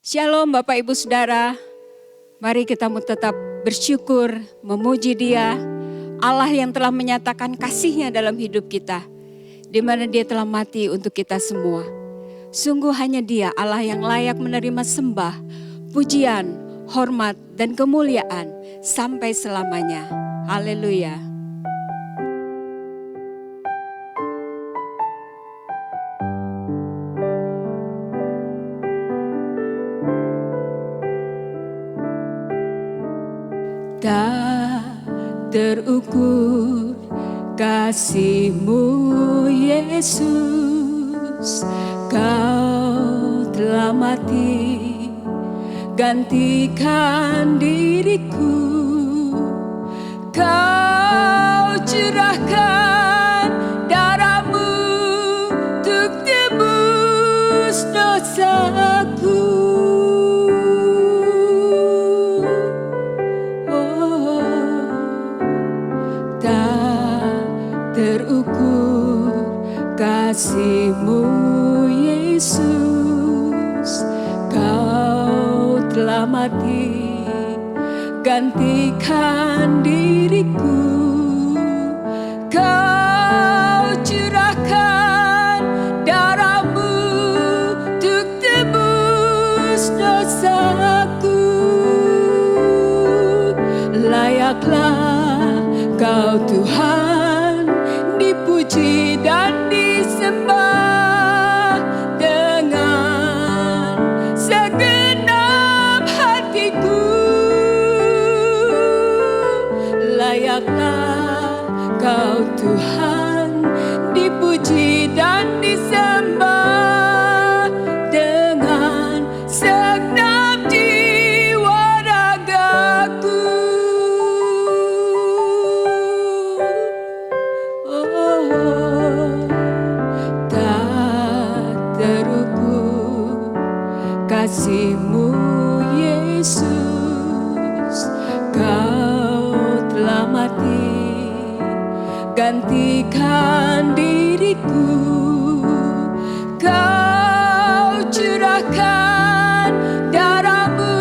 Shalom Bapak Ibu Saudara, mari kita tetap bersyukur, memuji Dia, Allah yang telah menyatakan kasih-Nya dalam hidup kita, di mana Dia telah mati untuk kita semua. Sungguh hanya Dia Allah yang layak menerima sembah, pujian, hormat, dan kemuliaan sampai selamanya. Haleluya. Tak terukur kasih-Mu Yesus, Kau telah mati gantikan diriku. Kau curahkan darah-Mu untuk tebus dosaku. Kasih-Mu Yesus, Kau telah mati gantikan diriku. Kau curahkan darah-Mu untuk tebus dosaku. Layaklah Kau Tuhan dipuji dan disembah dengan segenap hatiku. Layaklah Kau Tuhan dipuji dan disembah dengan segenap jiwa ragaku. Kasih-Mu Yesus, Kau telah mati gantikan diriku. Kau curahkan darah-Mu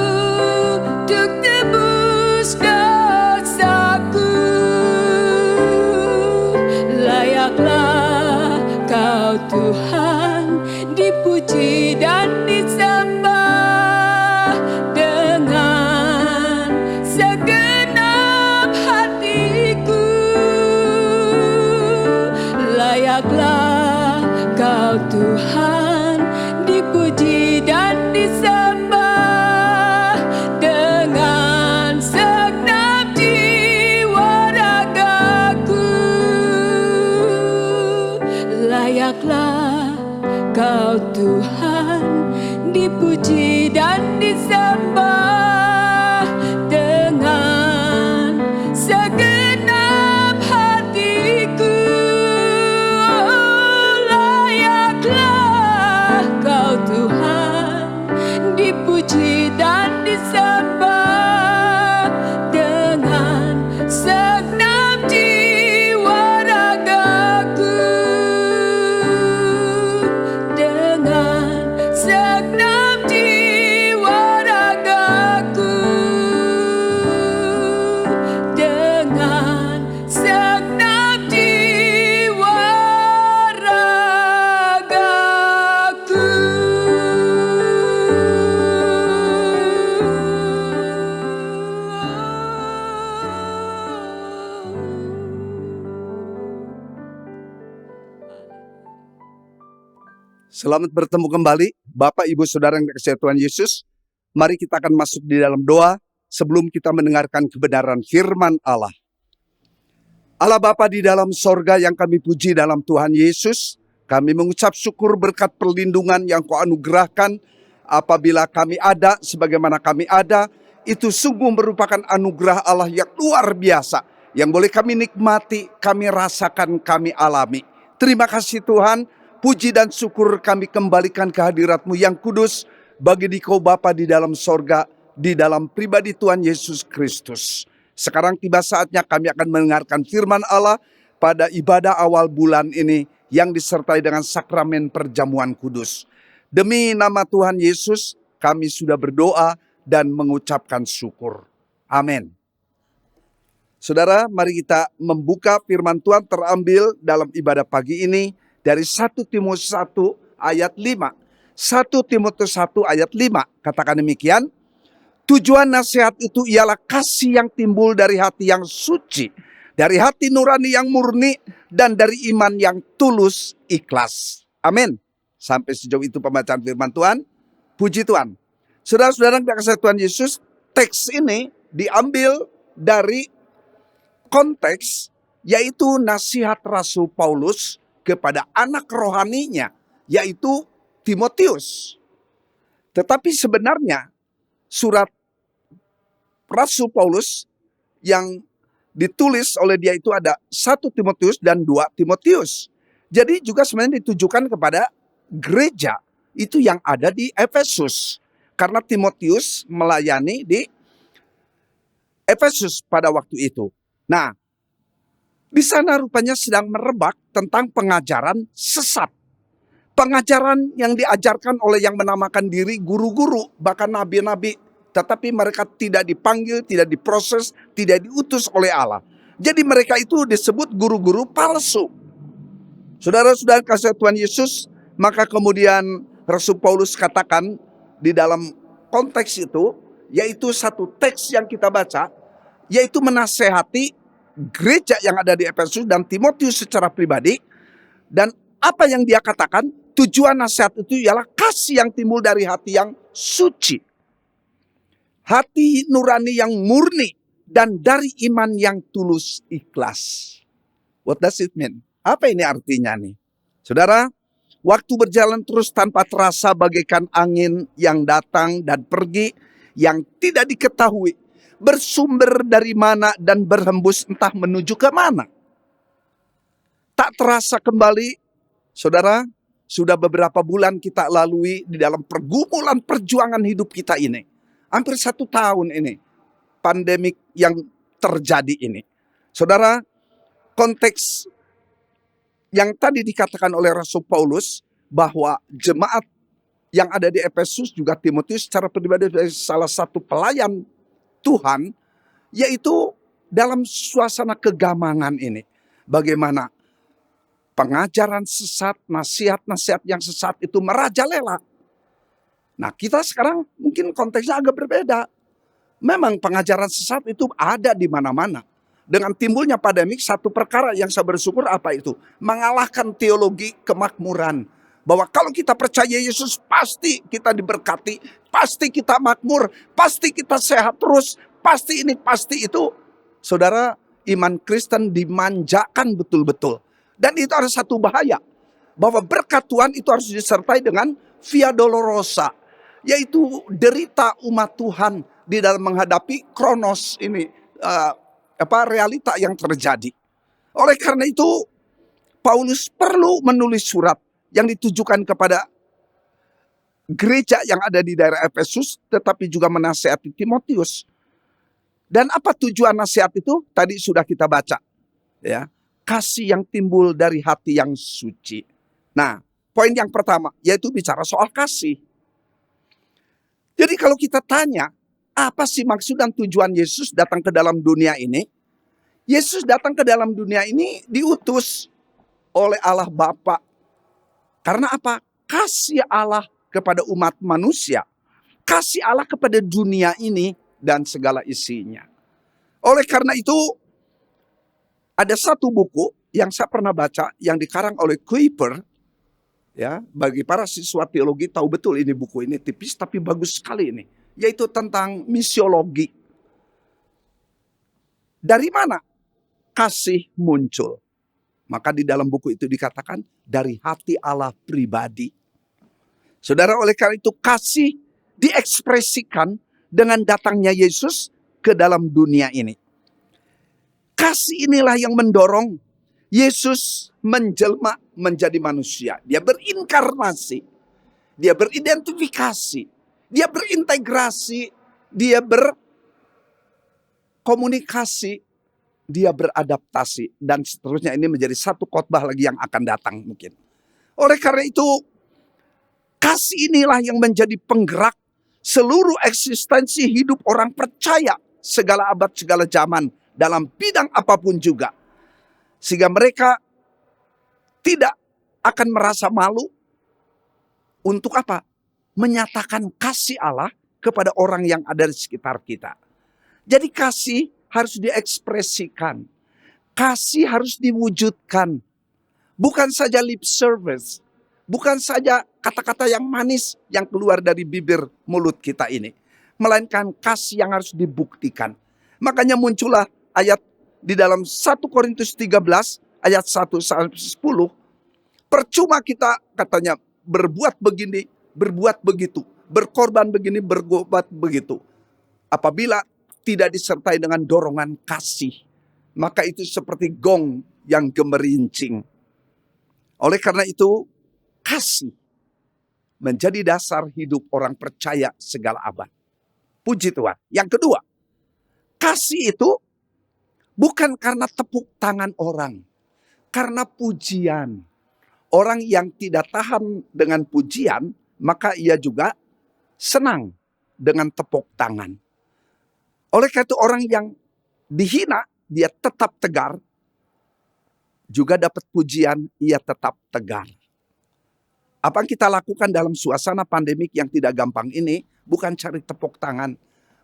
untuk tebus dosaku. Layaklah Kau Tuhan dipuji dan disembah dengan segenap hatiku. Layaklah Kau Tuhan dipuji dan disembah dengan segenap jiwa ragaku. Layaklah Kau Tuhan dipuji dan disembah dengan segenap hatiku. Layaklah Kau Tuhan dipuji dan disembah dengan segenap jiwa ragaku. Segenap jiwa ragaku, dengan segenap jiwa ragaku. Selamat bertemu kembali, Bapak Ibu Saudara yang dikasihi Tuhan Yesus. Mari kita akan masuk di dalam doa sebelum kita mendengarkan kebenaran firman Allah. Allah Bapa di dalam sorga yang kami puji dalam Tuhan Yesus, kami mengucap syukur berkat perlindungan yang Kau anugerahkan apabila kami ada sebagaimana kami ada. Itu sungguh merupakan anugerah Allah yang luar biasa, yang boleh kami nikmati, kami rasakan, kami alami. Terima kasih Tuhan. Puji dan syukur kami kembalikan ke hadirat-Mu yang kudus bagi Dikau Bapa di dalam sorga, di dalam pribadi Tuhan Yesus Kristus. Sekarang tiba saatnya kami akan mendengarkan firman Allah pada ibadah awal bulan ini yang disertai dengan sakramen perjamuan kudus. Demi nama Tuhan Yesus, kami sudah berdoa dan mengucapkan syukur. Amin. Saudara, mari kita membuka firman Tuhan terambil dalam ibadah pagi ini dari 1 Timotius 1 ayat 5. 1 Timotius 1 ayat 5 katakan demikian. Tujuan nasihat itu ialah kasih yang timbul dari hati yang suci, dari hati nurani yang murni, dan dari iman yang tulus ikhlas. Amin. Sampai sejauh itu pembacaan firman Tuhan. Puji Tuhan. Saudara-saudara yang dikasihi Tuhan Yesus, teks ini diambil dari konteks yaitu nasihat Rasul Paulus kepada anak rohaninya, yaitu Timotius. Tetapi sebenarnya surat Rasul Paulus yang ditulis oleh dia itu ada 1 Timotius dan 2 Timotius. Jadi juga sebenarnya ditujukan kepada gereja itu yang ada di Efesus. Karena Timotius melayani di Efesus pada waktu itu. Nah, di sana rupanya sedang merebak tentang pengajaran sesat. Pengajaran yang diajarkan oleh yang menamakan diri guru-guru, bahkan nabi-nabi. Tetapi mereka tidak dipanggil, tidak diproses, tidak diutus oleh Allah. Jadi mereka itu disebut guru-guru palsu. Saudara-saudara kasih Tuhan Yesus, maka kemudian Rasul Paulus katakan di dalam konteks itu, yaitu satu teks yang kita baca, yaitu menasehati gereja yang ada di Efesus dan Timotius secara pribadi. Dan apa yang dia katakan, tujuan nasihat itu ialah kasih yang timbul dari hati yang suci, hati nurani yang murni, dan dari iman yang tulus ikhlas. What does it mean? Apa ini artinya nih? Saudara, waktu berjalan terus tanpa terasa bagaikan angin yang datang dan pergi, yang tidak diketahui bersumber dari mana dan berhembus entah menuju ke mana. Tak terasa kembali, saudara, sudah beberapa bulan kita lalui di dalam pergumulan perjuangan hidup kita ini. Hampir 1 tahun ini, pandemik yang terjadi ini. Saudara, konteks yang tadi dikatakan oleh Rasul Paulus, bahwa jemaat yang ada di Efesus juga Timotius secara pribadi sebagai salah satu pelayan Tuhan, yaitu dalam suasana kegamangan ini. Bagaimana pengajaran sesat, nasihat-nasihat yang sesat itu merajalela. Nah, kita sekarang mungkin konteksnya agak berbeda. Memang pengajaran sesat itu ada di mana-mana. Dengan timbulnya pandemik, satu perkara yang saya bersyukur apa itu? Mengalahkan teologi kemakmuran. Bahwa kalau kita percaya Yesus, pasti kita diberkati, pasti kita makmur, pasti kita sehat terus, pasti ini, pasti itu. Saudara, iman Kristen dimanjakan betul-betul. Dan itu ada satu bahaya, bahwa berkat Tuhan itu harus disertai dengan via dolorosa, yaitu derita umat Tuhan di dalam menghadapi kronos ini, realita yang terjadi. Oleh karena itu, Paulus perlu menulis surat yang ditujukan kepada gereja yang ada di daerah Efesus, tetapi juga menasihati Timotius. Dan apa tujuan nasihat itu? Tadi sudah kita baca, ya, kasih yang timbul dari hati yang suci. Nah, poin yang pertama yaitu bicara soal kasih. Jadi kalau kita tanya, apa sih maksud dan tujuan Yesus datang ke dalam dunia ini? Yesus datang ke dalam dunia ini diutus oleh Allah Bapa. Karena apa? Kasih Allah kepada umat manusia. Kasih Allah kepada dunia ini dan segala isinya. Oleh karena itu, ada satu buku yang saya pernah baca yang dikarang oleh Kuyper. Ya, bagi para siswa teologi tahu betul ini buku ini tipis tapi bagus sekali ini. Yaitu tentang misiologi. Dari mana kasih muncul? Maka di dalam buku itu dikatakan dari hati Allah pribadi. Saudara, oleh karena itu kasih diekspresikan dengan datangnya Yesus ke dalam dunia ini. Kasih inilah yang mendorong Yesus menjelma menjadi manusia. Dia berinkarnasi, dia beridentifikasi, dia berintegrasi, dia berkomunikasi, dia beradaptasi, dan seterusnya. Ini menjadi satu khotbah lagi yang akan datang mungkin. Oleh karena itu, kasih inilah yang menjadi penggerak seluruh eksistensi hidup orang percaya segala abad, segala zaman, dalam bidang apapun juga. Sehingga mereka tidak akan merasa malu untuk apa? Menyatakan kasih Allah kepada orang yang ada di sekitar kita. Jadi kasih harus diekspresikan. Kasih harus diwujudkan. Bukan saja lip service. Bukan saja kata-kata yang manis yang keluar dari bibir mulut kita ini. Melainkan kasih yang harus dibuktikan. Makanya muncullah ayat di dalam 1 Korintus 13 ayat 1 sampai 10. Percuma kita katanya berbuat begini, berbuat begitu. Berkorban begini, berkorban begitu. Apabila tidak disertai dengan dorongan kasih, maka itu seperti gong yang gemerincing. Oleh karena itu, kasih menjadi dasar hidup orang percaya segala abad. Puji Tuhan. Yang kedua, kasih itu bukan karena tepuk tangan orang, karena pujian. Orang yang tidak tahan dengan pujian, maka ia juga senang dengan tepuk tangan. Oleh karena itu orang yang dihina, dia tetap tegar. Juga dapat pujian, ia tetap tegar. Apa yang kita lakukan dalam suasana pandemik yang tidak gampang ini, bukan cari tepuk tangan,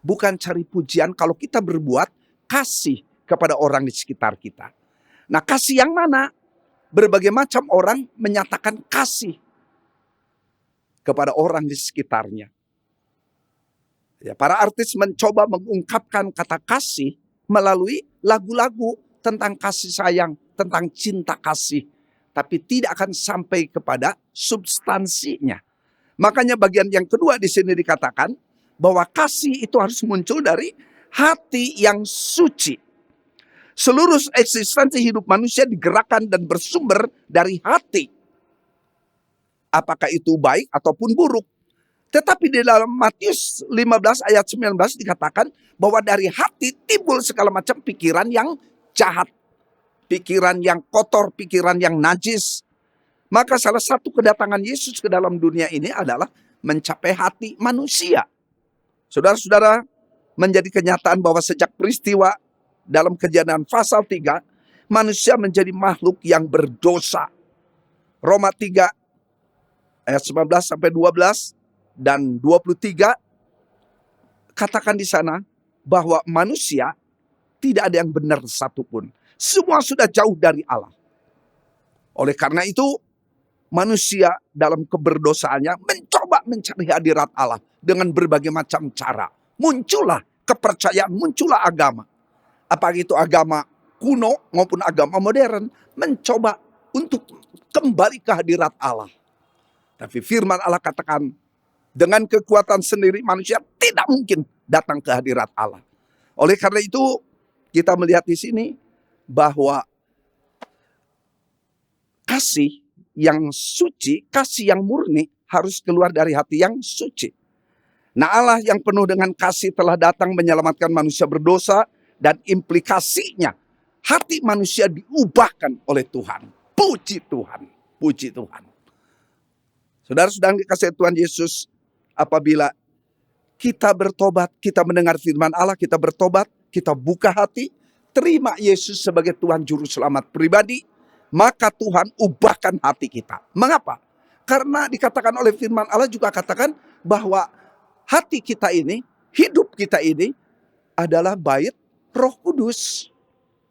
bukan cari pujian. Kalau kita berbuat kasih kepada orang di sekitar kita. Nah, kasih yang mana? Berbagai macam orang menyatakan kasih kepada orang di sekitarnya. Ya, para artis mencoba mengungkapkan kata kasih melalui lagu-lagu tentang kasih sayang, tentang cinta kasih. Tapi tidak akan sampai kepada substansinya. Makanya bagian yang kedua di sini dikatakan bahwa kasih itu harus muncul dari hati yang suci. Seluruh eksistensi hidup manusia digerakkan dan bersumber dari hati. Apakah itu baik ataupun buruk. Tetapi di dalam Matius 15 ayat 19 dikatakan bahwa dari hati timbul segala macam pikiran yang jahat. Pikiran yang kotor, pikiran yang najis. Maka salah satu kedatangan Yesus ke dalam dunia ini adalah mencapai hati manusia. Saudara-saudara, menjadi kenyataan bahwa sejak peristiwa dalam Kejadian pasal 3, manusia menjadi makhluk yang berdosa. Roma 3 ayat 19 sampai 12 dan 23 katakan di sana bahwa manusia tidak ada yang benar satupun. Semua sudah jauh dari Allah. Oleh karena itu, manusia dalam keberdosaannya mencoba mencari hadirat Allah dengan berbagai macam cara. Muncullah kepercayaan, muncullah agama. Apakah itu agama kuno maupun agama modern, mencoba untuk kembali ke hadirat Allah. Tapi firman Allah katakan, dengan kekuatan sendiri manusia tidak mungkin datang ke hadirat Allah. Oleh karena itu, kita melihat di sini bahwa kasih yang suci, kasih yang murni harus keluar dari hati yang suci. Nah, Allah yang penuh dengan kasih telah datang menyelamatkan manusia berdosa, dan implikasinya hati manusia diubahkan oleh Tuhan. Puji Tuhan, puji Tuhan. Saudara-saudara dikasihi Tuhan Yesus, apabila kita bertobat, kita mendengar firman Allah, kita bertobat, kita buka hati, terima Yesus sebagai Tuhan Juru Selamat pribadi, maka Tuhan ubahkan hati kita. Mengapa? Karena dikatakan oleh firman Allah juga katakan bahwa hati kita ini, hidup kita ini adalah bait Roh Kudus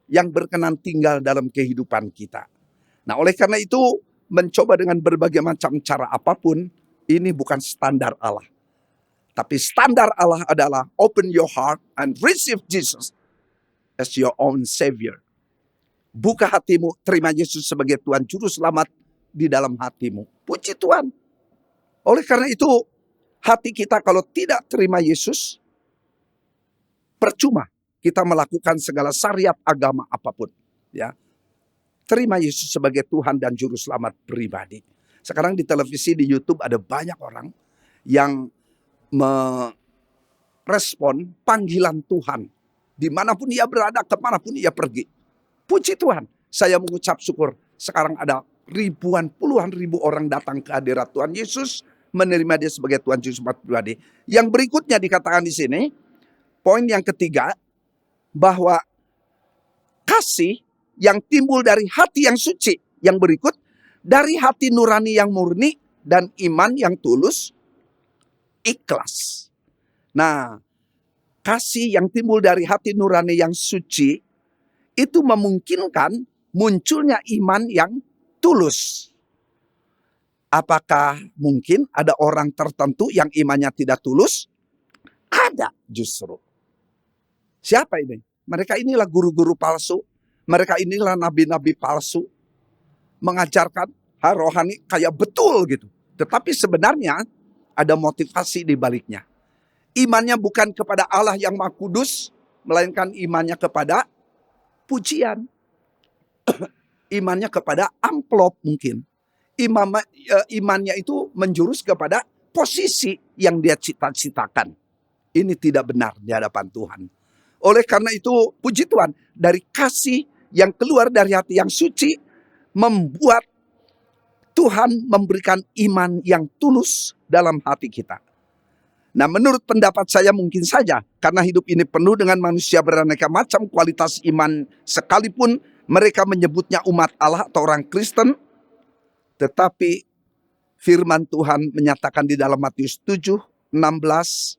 yang berkenan tinggal dalam kehidupan kita. Nah, oleh karena itu mencoba dengan berbagai macam cara apapun, ini bukan standar Allah. Tapi standar Allah adalah open your heart and receive Jesus as your own Savior. Buka hatimu, terima Yesus sebagai Tuhan Juru Selamat di dalam hatimu. Puji Tuhan. Oleh karena itu, hati kita kalau tidak terima Yesus, percuma kita melakukan segala syariat agama apapun. Ya, terima Yesus sebagai Tuhan dan Juru Selamat pribadi. Sekarang di televisi, di YouTube ada banyak orang yang merespon panggilan Tuhan. Dimanapun ia berada, kemanapun ia pergi. Puji Tuhan, saya mengucap syukur. Sekarang ada ribuan, puluhan ribu orang datang ke hadirat Tuhan Yesus, menerima dia sebagai Tuhan Yesus pribadi. Yang berikutnya dikatakan di sini, poin yang ketiga, bahwa kasih yang timbul dari hati yang suci. Yang berikut, dari hati nurani yang murni dan iman yang tulus, ikhlas. Nah, kasih yang timbul dari hati nurani yang suci itu memungkinkan munculnya iman yang tulus. Apakah mungkin ada orang tertentu yang imannya tidak tulus? Ada justru. Siapa ini? Mereka inilah guru-guru palsu. Mereka inilah nabi-nabi palsu. Mengajarkan rohani kayak betul gitu. Tetapi sebenarnya ada motivasi di baliknya. Imannya bukan kepada Allah yang Maha Kudus, melainkan imannya kepada pujian. Imannya kepada amplop mungkin. Imannya itu menjurus kepada posisi yang dia cita-citakan. Ini tidak benar di hadapan Tuhan. Oleh karena itu, puji Tuhan, dari kasih yang keluar dari hati yang suci, membuat Tuhan memberikan iman yang tulus dalam hati kita. Nah, menurut pendapat saya mungkin saja, karena hidup ini penuh dengan manusia beraneka macam kualitas iman, sekalipun mereka menyebutnya umat Allah atau orang Kristen, tetapi firman Tuhan menyatakan di dalam Matius 7:16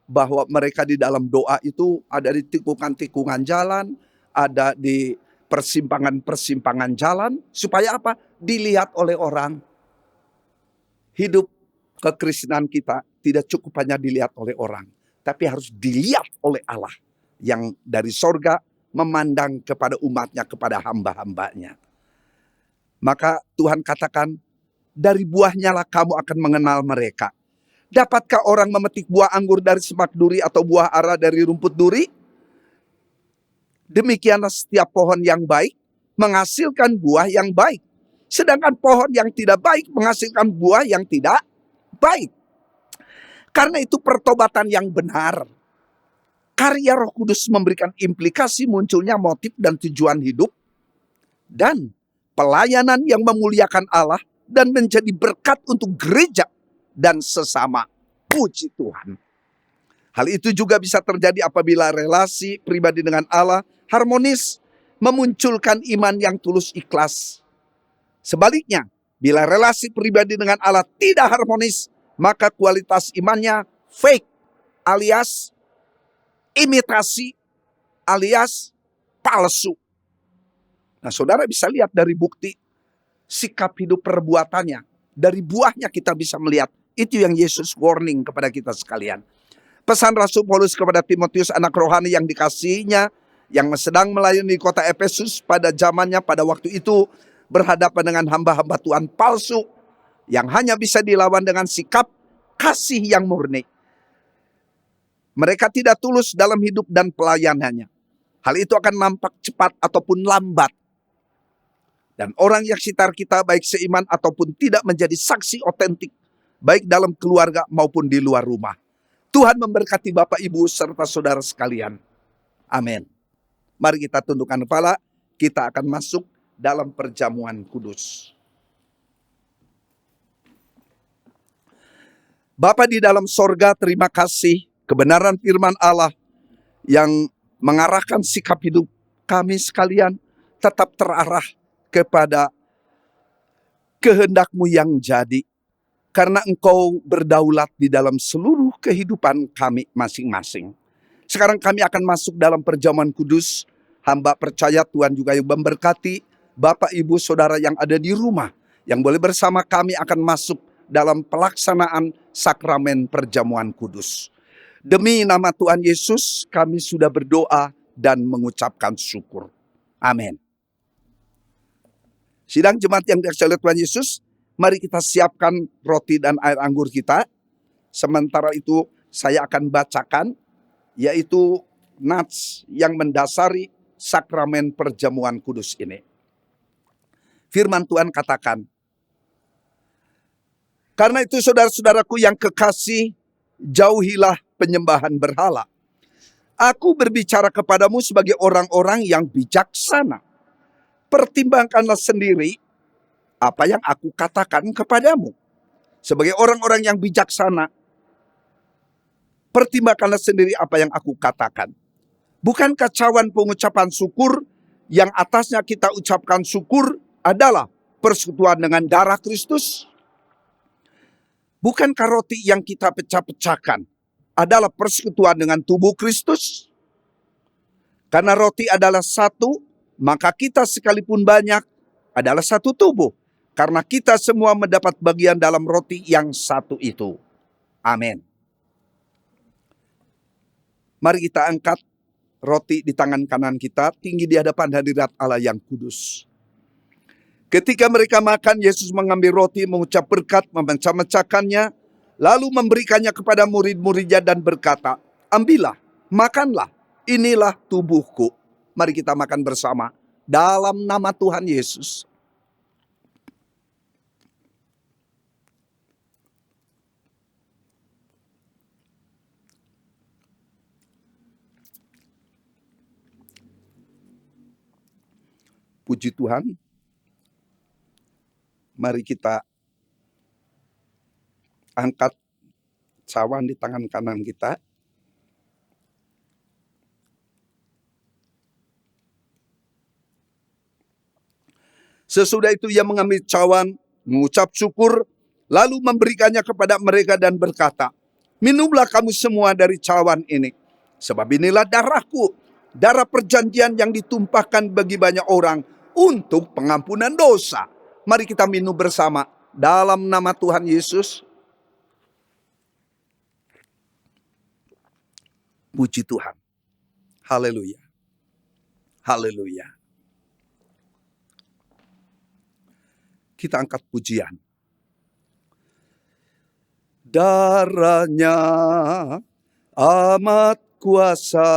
bahwa mereka di dalam doa itu ada di tikungan-tikungan jalan, ada di persimpangan-persimpangan jalan, supaya apa? Dilihat oleh orang. Hidup kekristenan kita tidak cukup hanya dilihat oleh orang, tapi harus dilihat oleh Allah yang dari sorga memandang kepada umatnya, kepada hamba-hambanya. Maka Tuhan katakan, dari buahnya lah kamu akan mengenal mereka. Dapatkah orang memetik buah anggur dari semak duri atau buah ara dari rumput duri? Demikianlah setiap pohon yang baik menghasilkan buah yang baik. Sedangkan pohon yang tidak baik menghasilkan buah yang tidak baik. Karena itu pertobatan yang benar. Karya Roh Kudus memberikan implikasi munculnya motif dan tujuan hidup. Dan pelayanan yang memuliakan Allah dan menjadi berkat untuk gereja dan sesama. Puji Tuhan. Hal itu juga bisa terjadi apabila relasi pribadi dengan Allah harmonis, memunculkan iman yang tulus ikhlas. Sebaliknya, bila relasi pribadi dengan Allah tidak harmonis, maka kualitas imannya fake, alias imitasi, alias palsu. Nah, saudara bisa lihat dari bukti sikap hidup perbuatannya. Dari buahnya kita bisa melihat. Itu yang Yesus warning kepada kita sekalian. Pesan Rasul Paulus kepada Timotius, anak rohani yang dikasihinya, yang sedang melayani di kota Efesus pada zamannya, pada waktu itu berhadapan dengan hamba-hamba Tuhan palsu, yang hanya bisa dilawan dengan sikap kasih yang murni. Mereka tidak tulus dalam hidup dan pelayanannya. Hal itu akan nampak cepat ataupun lambat. Dan orang yang sekitar kita baik seiman ataupun tidak menjadi saksi otentik, baik dalam keluarga maupun di luar rumah. Tuhan memberkati Bapak, Ibu, serta saudara sekalian. Amin. Mari kita tundukkan kepala, kita akan masuk dalam perjamuan kudus. Bapa di dalam sorga, terima kasih kebenaran firman Allah yang mengarahkan sikap hidup kami sekalian tetap terarah kepada kehendak-Mu yang jadi. Karena Engkau berdaulat di dalam seluruh kehidupan kami masing-masing. Sekarang kami akan masuk dalam perjamuan kudus. Hamba percaya Tuhan juga yang memberkati Bapak, Ibu, Saudara yang ada di rumah, yang boleh bersama kami akan masuk dalam pelaksanaan sakramen perjamuan kudus. Demi nama Tuhan Yesus kami sudah berdoa dan mengucapkan syukur. Amin. Sidang jemaat yang dikasihi oleh Tuhan Yesus, mari kita siapkan roti dan air anggur kita. Sementara itu saya akan bacakan, yaitu nats yang mendasari sakramen perjamuan kudus ini. Firman Tuhan katakan, karena itu saudara-saudaraku yang kekasih, jauhilah penyembahan berhala. Aku berbicara kepadamu sebagai orang-orang yang bijaksana. Pertimbangkanlah sendiri apa yang aku katakan kepadamu. Sebagai orang-orang yang bijaksana, pertimbangkanlah sendiri apa yang aku katakan. Bukankah cawan pengucapan syukur yang atasnya kita ucapkan syukur adalah persekutuan dengan darah Kristus? Bukankah roti yang kita pecah-pecahkan adalah persekutuan dengan tubuh Kristus? Karena roti adalah satu, maka kita sekalipun banyak adalah satu tubuh. Karena kita semua mendapat bagian dalam roti yang satu itu. Amin. Mari kita angkat roti di tangan kanan kita tinggi di hadapan hadirat Allah yang kudus. Ketika mereka makan, Yesus mengambil roti, mengucap berkat, memecah-mecahkannya, lalu memberikannya kepada murid-muridnya dan berkata, ambillah, makanlah, inilah tubuhku. Mari kita makan bersama dalam nama Tuhan Yesus. Puji Tuhan. Mari kita angkat cawan di tangan kanan kita. Sesudah itu ia mengambil cawan, mengucap syukur, lalu memberikannya kepada mereka dan berkata, minumlah kamu semua dari cawan ini, sebab inilah darahku, darah perjanjian yang ditumpahkan bagi banyak orang untuk pengampunan dosa. Mari kita minum bersama dalam nama Tuhan Yesus. Puji Tuhan. Haleluya. Haleluya. Kita angkat pujian. Darahnya amat kuasa,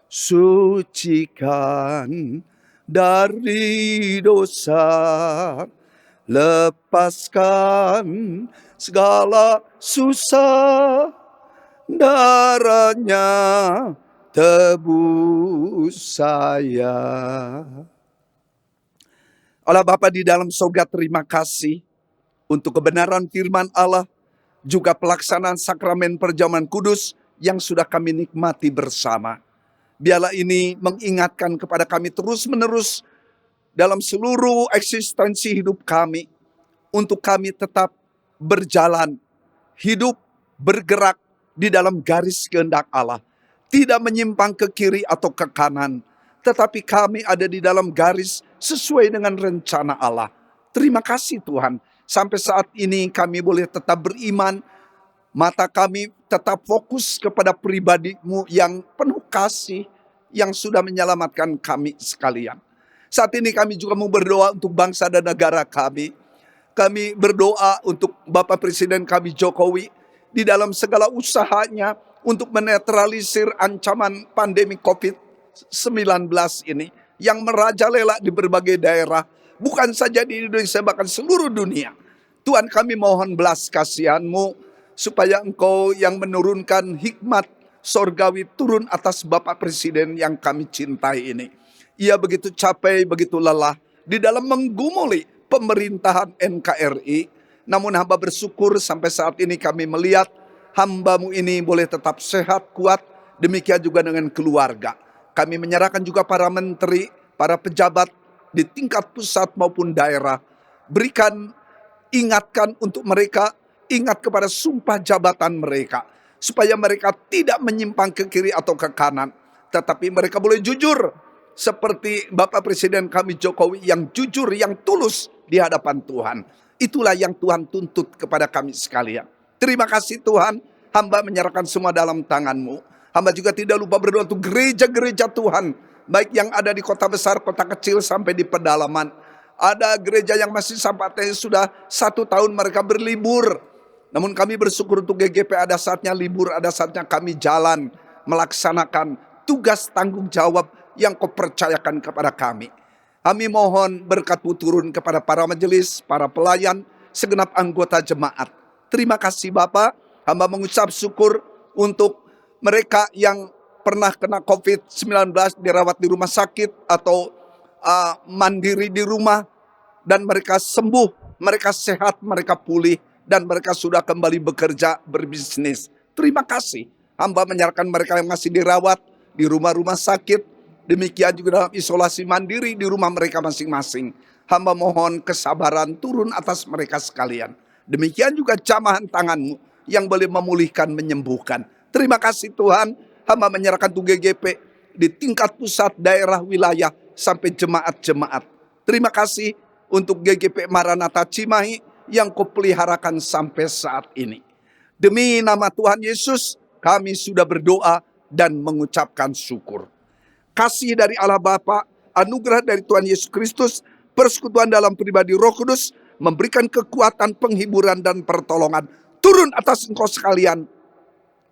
sucikan dari dosa, lepaskan segala susah, darahnya tebus saya. Allah Bapa di dalam surga, terima kasih untuk kebenaran firman Allah, juga pelaksanaan sakramen perjamuan kudus yang sudah kami nikmati bersama. Biarlah ini mengingatkan kepada kami terus-menerus dalam seluruh eksistensi hidup kami, untuk kami tetap berjalan, hidup, bergerak di dalam garis kehendak Allah. Tidak menyimpang ke kiri atau ke kanan, tetapi kami ada di dalam garis sesuai dengan rencana Allah. Terima kasih Tuhan, sampai saat ini kami boleh tetap beriman, mata kami tetap fokus kepada pribadi-Mu yang penuh kasih, yang sudah menyelamatkan kami sekalian. Saat ini kami juga mau berdoa untuk bangsa dan negara kami. Kami berdoa untuk Bapak Presiden kami Jokowi, di dalam segala usahanya untuk menetralisir ancaman pandemi COVID-19 ini, yang merajalela di berbagai daerah, bukan saja di Indonesia, bahkan seluruh dunia. Tuhan, kami mohon belas kasihan-Mu, supaya Engkau yang menurunkan hikmat sorgawi turun atas Bapak Presiden yang kami cintai ini. Ia begitu capek, begitu lelah di dalam menggumuli pemerintahan NKRI. Namun hamba bersyukur sampai saat ini kami melihat hamba-Mu ini boleh tetap sehat, kuat. Demikian juga dengan keluarga. Kami menyerahkan juga para menteri, para pejabat di tingkat pusat maupun daerah. Berikan, ingatkan untuk mereka, ingat kepada sumpah jabatan mereka, supaya mereka tidak menyimpang ke kiri atau ke kanan, tetapi mereka boleh jujur, seperti Bapak Presiden kami Jokowi yang jujur, yang tulus di hadapan Tuhan. Itulah yang Tuhan tuntut kepada kami sekalian. Terima kasih Tuhan, hamba menyerahkan semua dalam tangan-Mu. Hamba juga tidak lupa berdoa untuk gereja-gereja Tuhan, baik yang ada di kota besar, kota kecil, sampai di pedalaman. Ada gereja yang masih sampai sudah 1 tahun mereka berlibur. Namun kami bersyukur untuk GGP, ada saatnya libur, ada saatnya kami jalan melaksanakan tugas tanggung jawab yang Kau percayakan kepada kami. Kami mohon berkat-Mu turun kepada para majelis, para pelayan, segenap anggota jemaat. Terima kasih Bapa, hamba mengucap syukur untuk mereka yang pernah kena COVID-19, dirawat di rumah sakit atau mandiri di rumah, dan mereka sembuh, mereka sehat, mereka pulih. dan mereka sudah kembali bekerja, berbisnis. Terima kasih. Hamba menyerahkan mereka yang masih dirawat di rumah-rumah sakit, demikian juga dalam isolasi mandiri di rumah mereka masing-masing. Hamba mohon kesabaran turun atas mereka sekalian. Demikian juga jamahan tangan-Mu yang boleh memulihkan, menyembuhkan. Terima kasih Tuhan, hamba menyerahkan untuk GGP di tingkat pusat, daerah, wilayah, sampai jemaat-jemaat. Terima kasih untuk GGP Maranatha Cimahi yang Kau peliharakan sampai saat ini. Demi nama Tuhan Yesus, kami sudah berdoa dan mengucapkan syukur. Kasih dari Allah Bapa, anugerah dari Tuhan Yesus Kristus, persekutuan dalam pribadi Roh Kudus, memberikan kekuatan, penghiburan, dan pertolongan turun atas engkau sekalian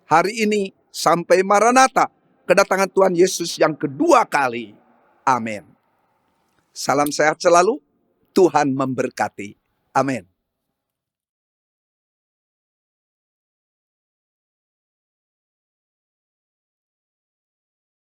hari ini sampai Maranatha, kedatangan Tuhan Yesus yang kedua kali. Amin. Salam sehat selalu, Tuhan memberkati. Amin.